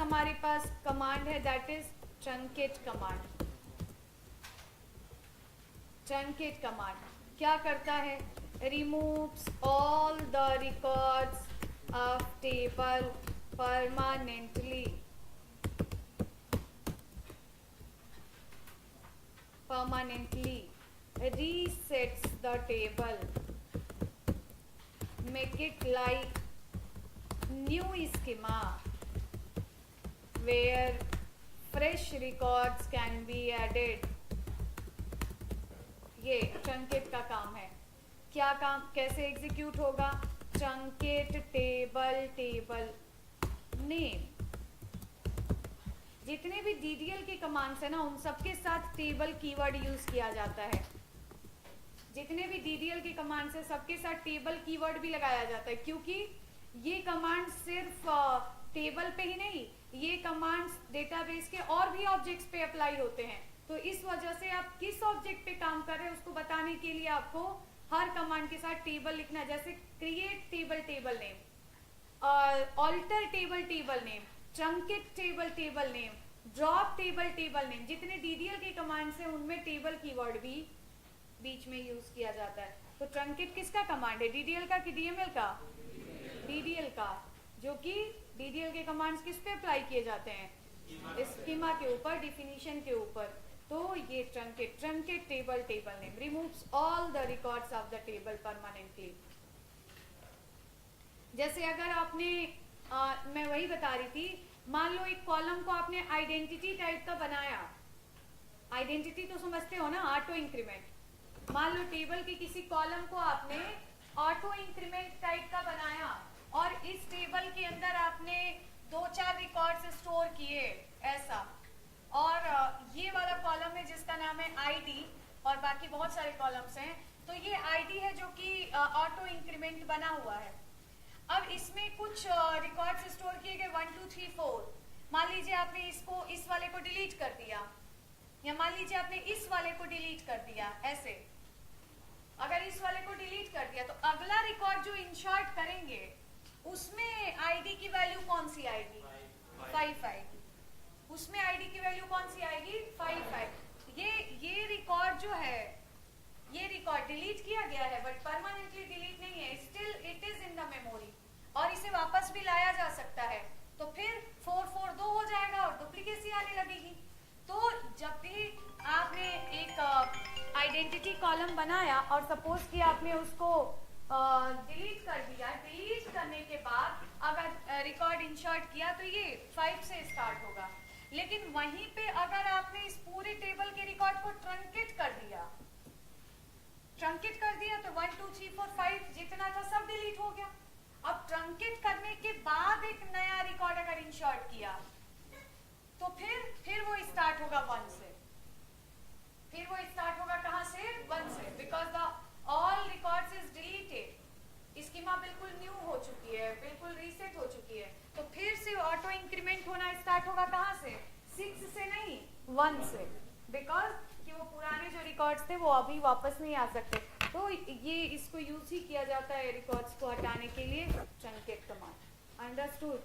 हमारे पास कमांड है that is truncate command. Truncate command क्या करता है? Removes all the records of table permanently resets the table, make it like new schema where fresh records can be added। ये truncate का काम है। क्या काम कैसे एग्जीक्यूट होगा? Truncate table name. जितने भी DDL के कमांड्स है ना उन सबके साथ टेबल कीवर्ड यूज किया जाता है। जितने भी DDL के कमांड्स है सबके साथ टेबल कीवर्ड भी लगाया जाता है, क्योंकि ये कमांड सिर्फ टेबल पे ही नहीं, ये कमांड्स डेटाबेस के और भी ऑब्जेक्ट्स पे अप्लाई होते हैं। तो इस वजह से आप किस ऑब्जेक्ट पे काम कर रहे हैं उसको बताने के लिए आपको हर कमांड के साथ टेबल लिखना है। जैसे create table name, alter table name, truncate table name, drop table name. जितने DDL के कमांड्स हैं उनमें टेबल कीवर्ड भी बीच में यूज किया जाता है। तो ट्रंकेट किसका कमांड है? DDL का कि DML का? DDL का, जो कि DDL के कमांड्स किस पे अप्लाई किए जाते हैं? स्कीमा के ऊपर, डिफिनीशन के ऊपर। तो ये truncate table name removes all the records of the table permanently. जैसे अगर आपने मैं वही बता रही थी, मान लो एक कॉलम को आपने आइडेंटिटी टाइप का बनाया। आइडेंटिटी तो समझते हो ना, ऑटो इंक्रीमेंट। मान लो टेबल के किसी कॉलम को आपने ऑटो इंक्रीमेंट टाइप का बनाया और इस टेबल के अंदर आपने 2-4 रिकॉर्ड्स स्टोर किए ऐसा, और ये वाला कॉलम है जिसका नाम है ID और बाकी बहुत सारे कॉलम्स हैं। तो ये ID है जो कि ऑटो इंक्रीमेंट बना हुआ है। अब इसमें कुछ रिकॉर्ड्स स्टोर किए गए 1 2 3 4। मान लीजिए आपने इस वाले को डिलीट कर दिया, या मान लीजिए आपने इस वाले को डिलीट कर दिया ऐसे। अगर इस वाले को डिलीट कर दिया तो अगला रिकॉर्ड जो इंसर्ट करेंगे उसमें ID की वैल्यू कौन सी आएगी? 5 आएगी। उसमें ID की वैल्यू कौन सी आएगी? 5 आएगी। ये रिकॉर्ड जो है, ये रिकॉर्ड डिलीट किया गया है बट परमानेंटली डिलीट नहीं है, still it is in the memory और इसे वापस भी लाया जा सकता है। तो फिर 4 4 2 हो जाएगा और डुप्लीकेसी आने लगेगी। तो जब भी आपने एक आइडेंटिटी कॉलम बनाया और सपोज कि आपने उसको डिलीट कर दिया, डिलीट करने के बाद अगर रिकॉर्ड इंसर्ट किया तो ये 5 से स्टार्ट होगा। लेकिन वहीं पे अगर आपने इस पूरे टेबल के रिकॉर्ड को ट्रंकेट कर दिया तो 1 2 3 4 5 जितना था सब डिलीट हो गया। अब ट्रंकेट करने के बाद एक नया रिकॉर्ड अगर इंसर्ट किया तो फिर वो स्टार्ट होगा 1 से। फिर वो स्टार्ट होगा कहां से? 1 से, because the all records is deleted. Schema बिल्कुल न्यू हो चुकी है, बिल्कुल रीसेट हो चुकी है। तो फिर से ऑटो इंक्रीमेंट होना स्टार्ट होगा कहां से? 6 से नहीं, 1 से, बिकॉज कि वो पुराने जो रिकॉर्ड्स थे वो अभी वापस नहीं आ सकते। तो ये इसको यूज ही किया जाता है रिकॉर्ड्स को हटाने के लिए, ट्रंकेट कमांड। अंडरस्टूड?